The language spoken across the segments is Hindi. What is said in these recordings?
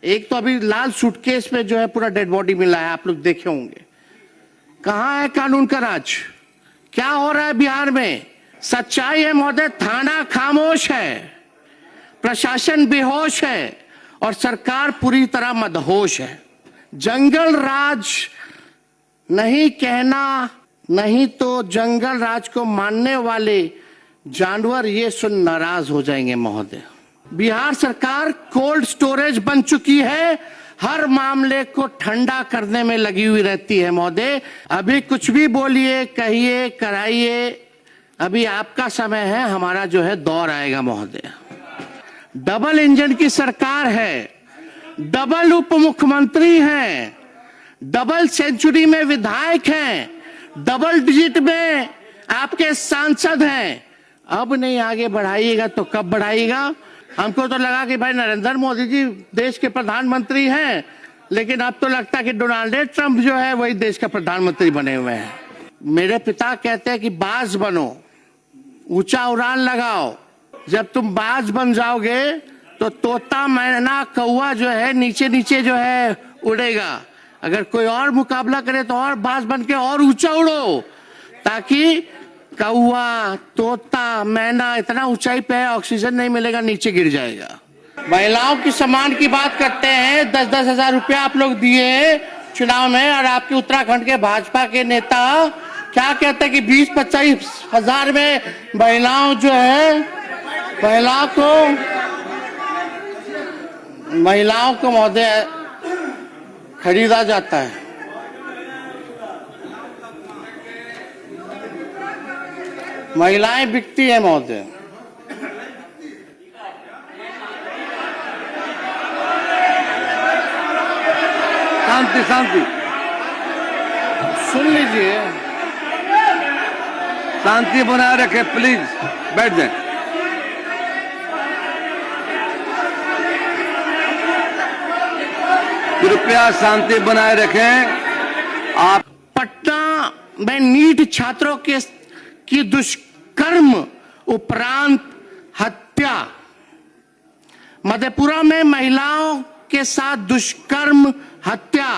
एक तो अभी लाल सूटकेस में जो है पूरा डेड बॉडी मिला है, आप लोग देखे होंगे। कहां है कानून का राज? क्या हो रहा है बिहार में? सच्चाई है महोदय, थाना खामोश है, प्रशासन बेहोश है और सरकार पूरी तरह मदहोश है। जंगल राज नहीं कहना, नहीं तो जंगल राज को मानने वाले जानवर ये सुन नाराज हो जाएंगे महोदय। बिहार सरकार कोल्ड स्टोरेज बन चुकी है, हर मामले को ठंडा करने में लगी हुई रहती है महोदय। अभी कुछ भी बोलिए, कहिए, कराइए, अभी आपका समय है, हमारा जो है दौर आएगा महोदय। डबल इंजन की सरकार है, डबल उप मुख्यमंत्री हैं, डबल सेंचुरी में विधायक हैं, डबल डिजिट में आपके सांसद हैं। अब नहीं आगे बढ़ाइएगा तो कब बढ़ाइएगा? हमको तो लगा कि भाई नरेंद्र मोदी जी देश के प्रधानमंत्री हैं, लेकिन अब तो लगता है कि डोनाल्ड ट्रंप जो है वही देश का प्रधानमंत्री बने हुए हैं। मेरे पिता कहते हैं कि बाज बनो, ऊंचा उड़ान लगाओ। जब तुम बाज बन जाओगे तो तोता, मैना, कौवा जो है नीचे नीचे जो है उड़ेगा। अगर कोई और मुकाबला करे तो और बाज बन के और ऊंचा उड़ो, ताकि कौवा, तोता, मैना इतना ऊंचाई पे है, ऑक्सीजन नहीं मिलेगा, नीचे गिर जाएगा। महिलाओं की सम्मान की बात करते हैं, 10-10 हजार रुपया आप लोग दिए चुनाव में, और आपके उत्तराखंड के भाजपा के नेता क्या कहते हैं कि 20-25 हजार में महिलाओं जो है, महिलाओं को महोदय खरीदा जाता है। महिलाएं बिकती है महोदय। शांति शांति, सुन लीजिए, शांति बनाए रखे, प्लीज बैठ जाए। कृपया शांति बनाए रखें। आप पटना में नीट छात्रों की दुष्कर्म उपरांत हत्या, मधेपुरा में महिलाओं के साथ दुष्कर्म हत्या,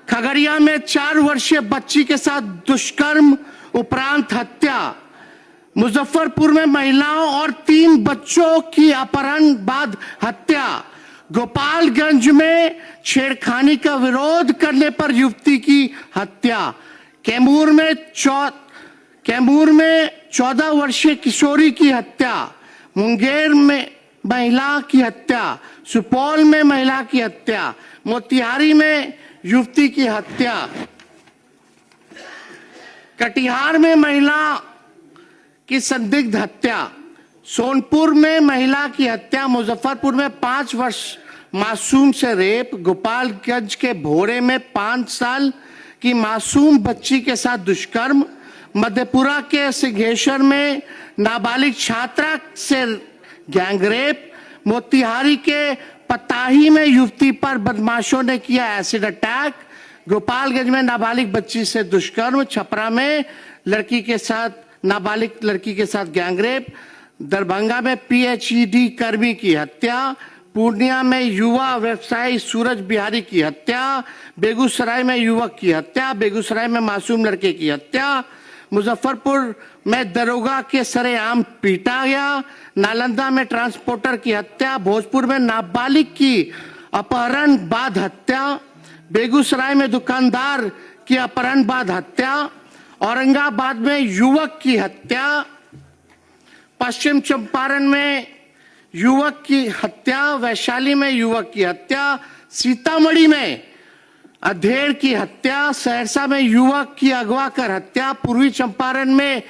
खगड़िया में 4 वर्षीय बच्ची के साथ दुष्कर्म उपरांत हत्या, मुजफ्फरपुर में महिलाओं और 3 बच्चों की अपहरण बाद हत्या, गोपालगंज में छेड़खानी का विरोध करने पर युवती की हत्या, कैमूर में 14 वर्षीय किशोरी की हत्या, मुंगेर में महिला की हत्या, सुपौल में महिला की हत्या, मोतिहारी में युवती की हत्या, कटिहार में महिला की संदिग्ध हत्या, सोनपुर में महिला की हत्या, मुजफ्फरपुर में 5 वर्ष मासूम से रेप, गोपालगंज के भोरे में 5 साल की मासूम बच्ची के साथ दुष्कर्म, मधेपुरा के सिंहेश्वर में नाबालिग छात्रा से गैंगरेप, मोतिहारी के पताही में युवती पर बदमाशों ने किया एसिड अटैक, गोपालगंज में नाबालिग बच्ची से दुष्कर्म, छपरा में नाबालिग लड़की के साथ गैंगरेप, दरभंगा में पीएचईडी कर्मी की हत्या, पूर्णिया में युवा व्यवसायी सूरज बिहारी की हत्या, बेगूसराय में युवक की हत्या, बेगूसराय में मासूम लड़के की हत्या, मुजफ्फरपुर में दरोगा के सरेआम पीटा गया, नालंदा में ट्रांसपोर्टर की हत्या, भोजपुर में नाबालिग की अपहरण बाद हत्या, बेगूसराय में दुकानदार की अपहरण बाद हत्या, औरंगाबाद में युवक की हत्या, पश्चिम चंपारण में युवक की हत्या, वैशाली में युवक की हत्या, सीतामढ़ी में अधेड़ की हत्या, सहरसा में युवक की अगवा कर हत्या, पूर्वी चंपारण में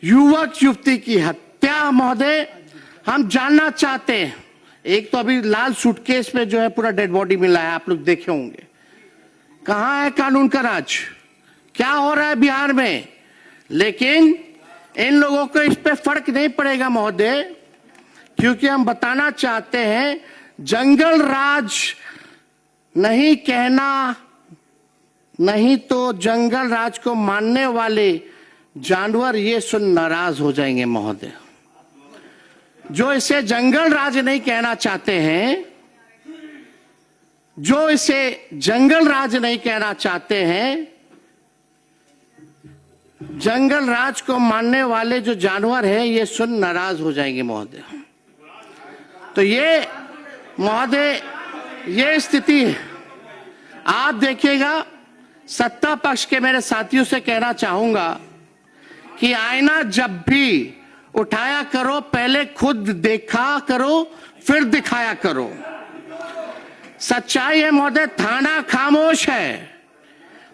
युवक युवती की हत्या। महोदय, हम जानना चाहते हैं, एक तो अभी लाल सूटकेस में जो है पूरा डेड बॉडी मिला है, आप लोग देखे होंगे। कहां है कानून का राज? क्या हो रहा है बिहार में? लेकिन इन लोगों को इस पे फर्क नहीं पड़ेगा महोदय, क्योंकि हम बताना चाहते हैं जंगल राज नहीं कहना, नहीं तो जंगल राज को मानने वाले जानवर ये सुन नाराज हो जाएंगे महोदय। जो इसे जंगल राज नहीं कहना चाहते हैं, जो इसे जंगल राज नहीं कहना चाहते हैं, जंगल राज को मानने वाले जो जानवर हैं ये सुन नाराज हो जाएंगे महोदय। तो ये महोदय ये स्थिति है। आप देखिएगा, सत्ता पक्ष के मेरे साथियों से कहना चाहूंगा कि आईना जब भी उठाया करो पहले खुद देखा करो फिर दिखाया करो। सच्चाई है महोदय, थाना खामोश है,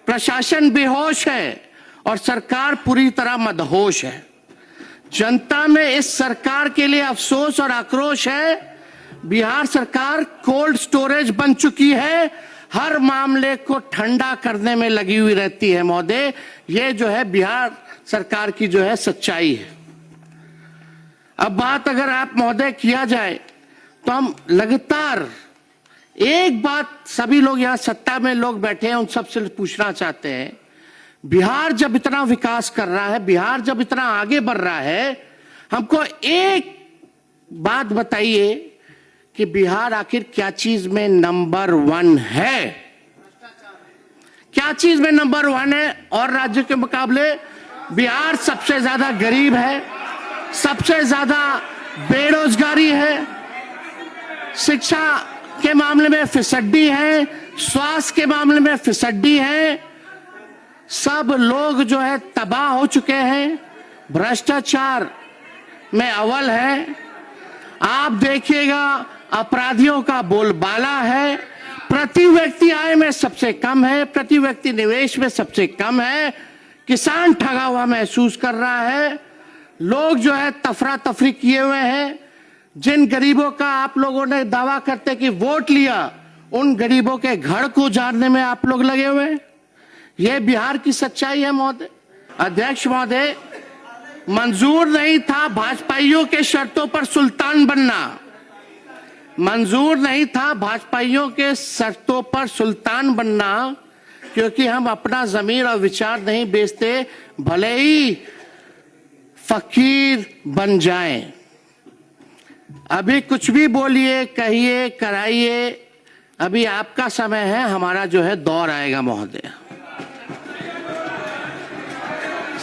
प्रशासन बेहोश है और सरकार पूरी तरह मदहोश है। जनता में इस सरकार के लिए अफसोस और आक्रोश है। बिहार सरकार कोल्ड स्टोरेज बन चुकी है, हर मामले को ठंडा करने में लगी हुई रहती है महोदय। ये जो है बिहार सरकार की जो है सच्चाई है। अब बात अगर आप महोदय किया जाए तो हम लगातार एक बात सभी लोग यहां सत्ता में लोग बैठे हैं उन सबसे पूछना चाहते हैं, बिहार जब इतना विकास कर रहा है, बिहार जब इतना आगे बढ़ रहा है, हमको एक बात बताइए कि बिहार आखिर क्या चीज में नंबर 1 है? क्या चीज में नंबर 1 है? और राज्यों के मुकाबले बिहार सबसे ज्यादा गरीब है, सबसे ज्यादा बेरोजगारी है, शिक्षा के मामले में फिसड्डी है, स्वास्थ्य के मामले में फिसड्डी है, सब लोग जो है तबाह हो चुके हैं, भ्रष्टाचार में अव्वल है। आप देखिएगा अपराधियों का बोलबाला है, प्रति व्यक्ति आय में सबसे कम है, प्रति व्यक्ति निवेश में सबसे कम है, किसान ठगा हुआ महसूस कर रहा है, लोग जो है तफरा तफरी किए हुए हैं। जिन गरीबों का आप लोगों ने दावा करते कि वोट लिया, उन गरीबों के घर को उजाड़ने में आप लोग लगे हुए हैं। यह बिहार की सच्चाई है महोदय। अध्यक्ष महोदय, मंजूर नहीं था भाजपाइयों के शर्तों पर सुल्तान बनना, मंजूर नहीं था भाजपाइयों के शर्तों पर सुल्तान बनना, क्योंकि हम अपना जमीर और विचार नहीं बेचते, भले ही फकीर बन जाएं। अभी कुछ भी बोलिए, कहिए, कराइए, अभी आपका समय है, हमारा जो है दौर आएगा महोदय।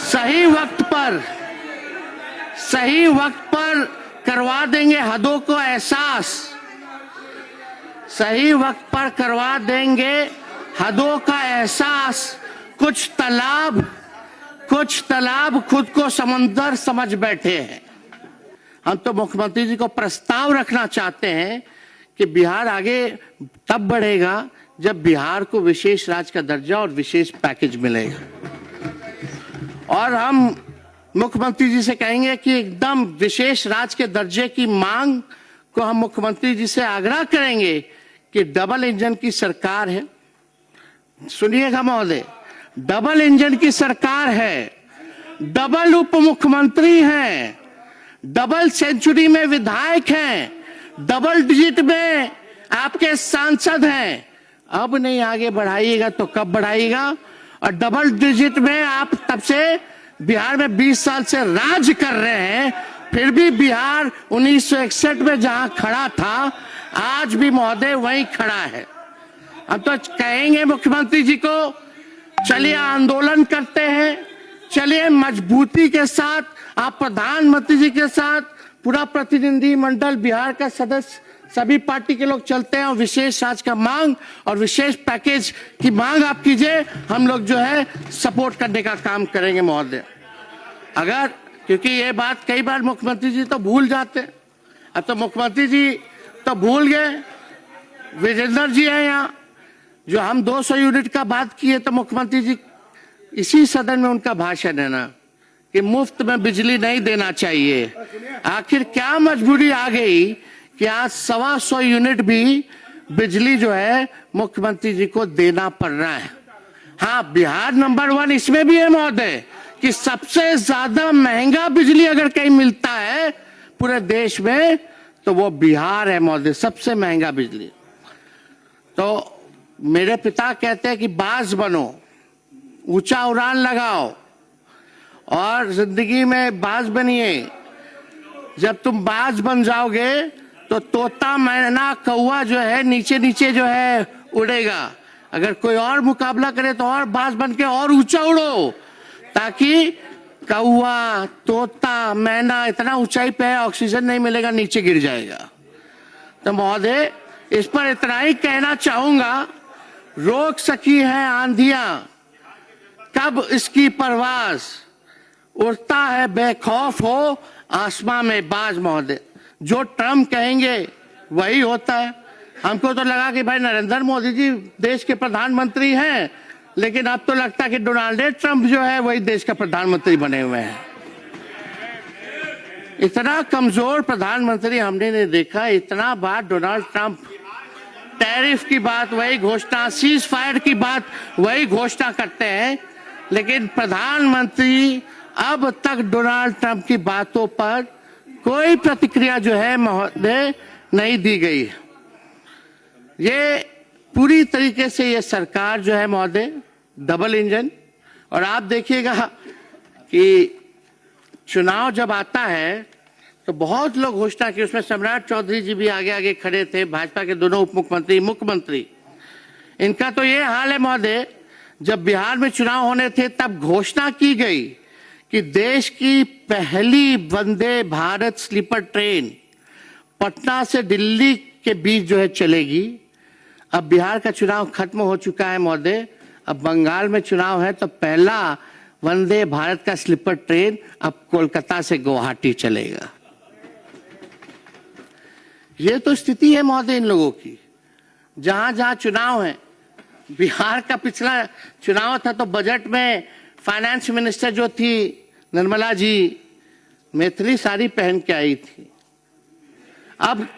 सही वक्त पर करवा देंगे हदों को एहसास, सही वक्त पर करवा देंगे हदों का एहसास। कुछ तालाब खुद को समंदर समझ बैठे हैं। हम तो मुख्यमंत्री जी को प्रस्ताव रखना चाहते हैं कि बिहार आगे तब बढ़ेगा जब बिहार को विशेष राज्य का दर्जा और विशेष पैकेज मिलेगा। और हम मुख्यमंत्री जी से कहेंगे कि एकदम विशेष राज्य के दर्जे की मांग को हम मुख्यमंत्री जी से आग्रह करेंगे कि डबल इंजन की सरकार है, सुनिएगा महोदय, डबल इंजन की सरकार है, डबल उप मुख्यमंत्री हैं, डबल सेंचुरी में विधायक हैं, डबल डिजिट में आपके सांसद हैं। अब नहीं आगे बढ़ाइएगा तो कब बढ़ाइएगा? और डबल डिजिट में आप तब से बिहार में 20 साल से राज कर रहे हैं, फिर भी बिहार 1961 में जहां खड़ा था आज भी महोदय वहीं खड़ा है। हम तो कहेंगे मुख्यमंत्री जी को, चलिए आंदोलन करते हैं, चलिए मजबूती के साथ आप प्रधानमंत्री जी के साथ पूरा प्रतिनिधि मंडल बिहार का सदस्य सभी पार्टी के लोग चलते हैं और विशेष राज्य का मांग और विशेष पैकेज की मांग आप कीजिए, हम लोग जो है सपोर्ट करने का काम करेंगे महोदय। अगर, क्योंकि ये बात कई बार मुख्यमंत्री जी तो भूल जाते, अब तो मुख्यमंत्री जी तो भूल गए, विजेंद्र जी हैं यहाँ, जो हम 200 यूनिट का बात किए तो मुख्यमंत्री जी इसी सदन में उनका भाषण है ना कि मुफ्त में बिजली नहीं देना चाहिए। आखिर क्या मजबूरी आ गई कि आज 125 यूनिट भी बिजली जो है मुख्यमंत्री जी को देना पड़ रहा है। हाँ, बिहार नंबर 1 इसमें भी है महोदय कि सबसे ज्यादा महंगा बिजली अगर कहीं मिलता है पूरे देश में तो वो बिहार है महोदय, सबसे महंगा बिजली। तो मेरे पिता कहते हैं कि बाज बनो, ऊंचा उड़ान लगाओ और जिंदगी में बाज बनिए। जब तुम बाज बन जाओगे तो तोता, मैना, कौवा जो है नीचे नीचे जो है उड़ेगा। अगर कोई और मुकाबला करे तो और बाज बन के और ऊंचा उड़ो, ताकि कौवा, तोता, मैना इतना ऊंचाई पे है ऑक्सीजन नहीं मिलेगा, नीचे गिर जाएगा। तो महोदय, इस पर इतना ही कहना चाहूंगा, रोक सकी है आंधियां, कब इसकी परवाज, उड़ता है बेखौफ हो आसमां में बाज। महोदय, जो ट्रम्प कहेंगे वही होता है। हमको तो लगा कि भाई नरेंद्र मोदी जी देश के प्रधानमंत्री हैं, लेकिन अब तो लगता है कि डोनाल्ड ट्रंप जो है वही देश का प्रधानमंत्री बने हुए हैं। इतना कमजोर प्रधानमंत्री हमने नहीं देखा। इतना बार डोनाल्ड ट्रंप टैरिफ की बात वही घोषणा, सीज फायर की बात वही घोषणा करते हैं, लेकिन प्रधानमंत्री अब तक डोनाल्ड ट्रंप की बातों पर कोई प्रतिक्रिया जो है महोदय नहीं दी गई। ये पूरी तरीके से ये सरकार जो है महोदय डबल इंजन। और आप देखिएगा कि चुनाव जब आता है तो बहुत लोग घोषणा की, उसमें सम्राट चौधरी जी भी आगे आगे खड़े थे, भाजपा के दोनों उप मुख्यमंत्री, मुख्यमंत्री। इनका तो ये हाल है महोदय, जब बिहार में चुनाव होने थे तब घोषणा की गई कि देश की पहली वंदे भारत स्लीपर ट्रेन पटना से दिल्ली के बीच जो है चलेगी। अब बिहार का चुनाव खत्म हो चुका है महोदय, अब बंगाल में चुनाव है, तो पहला वंदे भारत का स्लीपर ट्रेन अब कोलकाता से गुवाहाटी चलेगा। ये तो स्थिति है महोदय इन लोगों की। जहां जहां चुनाव है, बिहार का पिछला चुनाव था तो बजट में फाइनेंस मिनिस्टर जो थी निर्मला जी मैथिली साड़ी पहन के आई थी। अब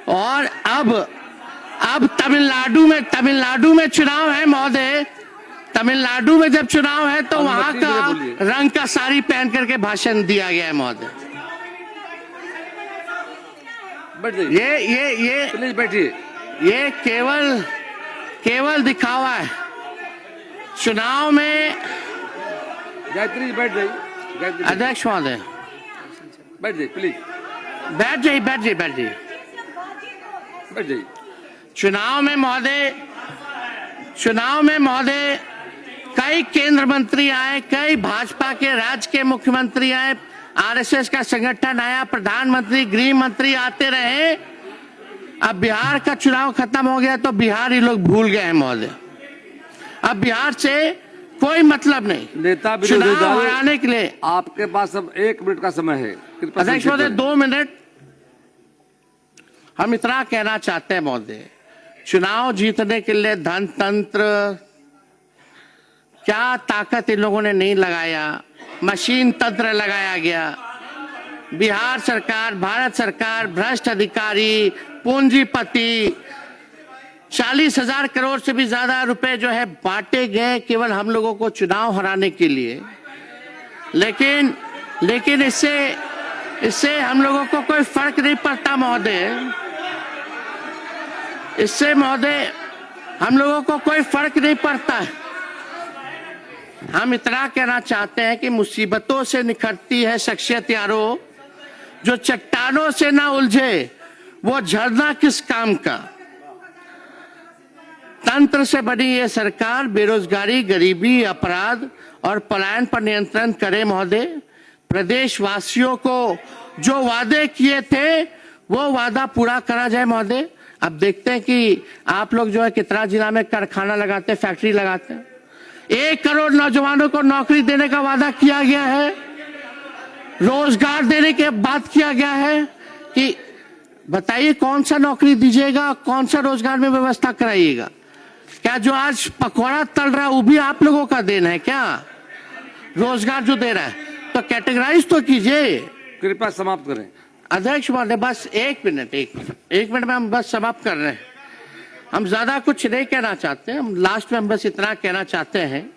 और अब तमिलनाडु में चुनाव है महोदय। तमिलनाडु में जब चुनाव है तो वहां का रंग का साड़ी पहन करके भाषण दिया गया है महोदय। ये प्लीज बैठिए। ये केवल दिखावा है। चुनाव में गायत्री बैठ जाइए। अध्यक्ष महोदय बैठ जाइए प्लीज। बैठ जाइए। चुनाव में महोदय कई केंद्र मंत्री आए, कई भाजपा के राज्य के मुख्यमंत्री आए, आरएसएस का संगठन आया, प्रधानमंत्री, गृह मंत्री आते रहे। अब बिहार का चुनाव खत्म हो गया तो बिहार ही लोग भूल गए हैं महोदय। अब बिहार से कोई मतलब नहीं। नेता चुनाव हराने के लिए आपके पास अब 1 मिनट का समय है। अध्यक्ष महोदय 2 मिनट। हम इतना कहना चाहते हैं महोदय, चुनाव जीतने के लिए धन तंत्र क्या ताकत इन लोगों ने नहीं लगाया, मशीन तंत्र लगाया गया। बिहार सरकार, भारत सरकार, भ्रष्ट अधिकारी, पूंजीपति, 40,000 करोड़ से भी ज्यादा रुपए जो है बांटे गए केवल हम लोगों को चुनाव हराने के लिए। लेकिन इससे हम लोगों को कोई फर्क नहीं पड़ता महोदय। इससे महोदय हम लोगों को कोई फर्क नहीं पड़ता। हम इतना कहना चाहते हैं कि मुसीबतों से निखरती है शख्सियत यारो, जो चट्टानों से ना उलझे वो झरना किस काम का। तंत्र से बनी ये सरकार बेरोजगारी, गरीबी, अपराध और पलायन पर नियंत्रण करे महोदय। प्रदेशवासियों को जो वादे किए थे वो वादा पूरा करा जाए महोदय। अब देखते हैं कि आप लोग जो है कितना जिला में कारखाना लगाते, फैक्ट्री लगाते हैं। 1 करोड़ नौजवानों को नौकरी देने का वादा किया गया है, रोजगार देने की बात किया गया है कि बताइए कौन सा नौकरी दीजिएगा, कौन सा रोजगार में व्यवस्था कराइएगा। क्या जो आज पकौड़ा तल रहा है वो भी आप लोगों का देना है क्या? रोजगार जो दे रहा है तो कैटेगराइज तो कीजिए। कृपया समाप्त करें। अध्यक्ष महोदय बस 1 मिनट में हम बस समाप्त कर रहे हैं। हम ज्यादा कुछ नहीं कहना चाहते, हम लास्ट में हम बस इतना कहना चाहते हैं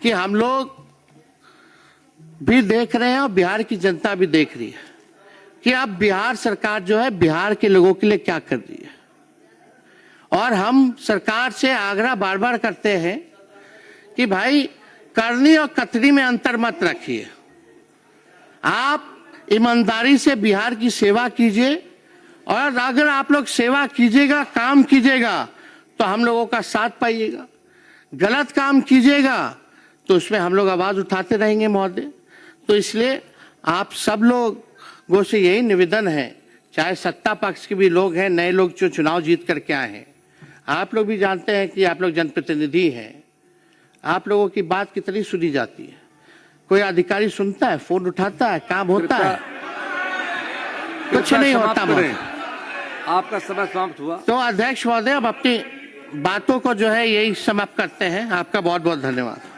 कि हम लोग भी देख रहे हैं और बिहार की जनता भी देख रही है कि अब बिहार सरकार जो है बिहार के लोगों के लिए क्या कर रही है। और हम सरकार से आग्रह बार बार करते हैं कि भाई करनी और कथनी में अंतर मत रखिए। आप ईमानदारी से बिहार की सेवा कीजिए, और अगर आप लोग सेवा कीजिएगा, काम कीजिएगा, तो हम लोगों का साथ पाइएगा। गलत काम कीजिएगा तो उसमें हम लोग आवाज उठाते रहेंगे महोदय। तो इसलिए आप सब लोगों से यही निवेदन है, चाहे सत्ता पक्ष के भी लोग हैं, नए लोग जो चुनाव जीत करके आए हैं, आप लोग भी जानते हैं कि आप लोग जनप्रतिनिधि हैं, आप लोगों की बात कितनी सुनी जाती है। कोई अधिकारी सुनता है, फोन उठाता है, काम होता है? कुछ नहीं होता महोदय। आपका समय समाप्त हुआ। तो अध्यक्ष महोदय अब अपनी बातों को जो है यही समाप्त करते हैं। आपका बहुत बहुत धन्यवाद।